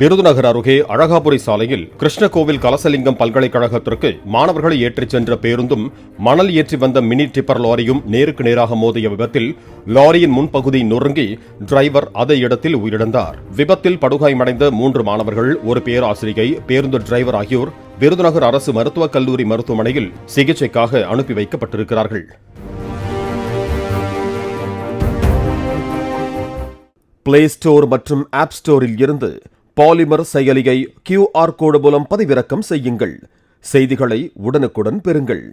விருதுநகர் அருகே அழகாபுரி சாலையில் கிருஷ்ணகோவில் கலசலிங்கம் பல்கலைக்கழகத்திற்கு மாணவர்களை ஏற்றிச் சென்ற பேருந்தும் மணல் ஏற்றி வந்த மினி டிப்பர் லாரியும் நேருக்கு நேராக மோதிய விபத்தில் லாரியின் முன்பகுதி நொறுங்கி டிரைவர் அதே இடத்தில் உயிரிழந்தார். விபத்தில் படுகாயமடைந்த 3 மாணவர்கள், ஒரு பேராசிரியை, பேருந்து டிரைவர் ஆகியோர் விருதுநகர் அரசு மருத்துவக் கல்லூரி மருத்துவமனையில் சிகிச்சைக்காக அனுப்பி வைக்கப்பட்டிருக்கிறார்கள். பிளே ஸ்டோர் மற்றும் ஆப் ஸ்டோரில் இருந்து பாலிமர் செயலியை QR கோடு மூலம் பதிவிறக்கம் செய்யுங்கள். செய்திகளை உடனுக்குடன் பெறுங்கள்.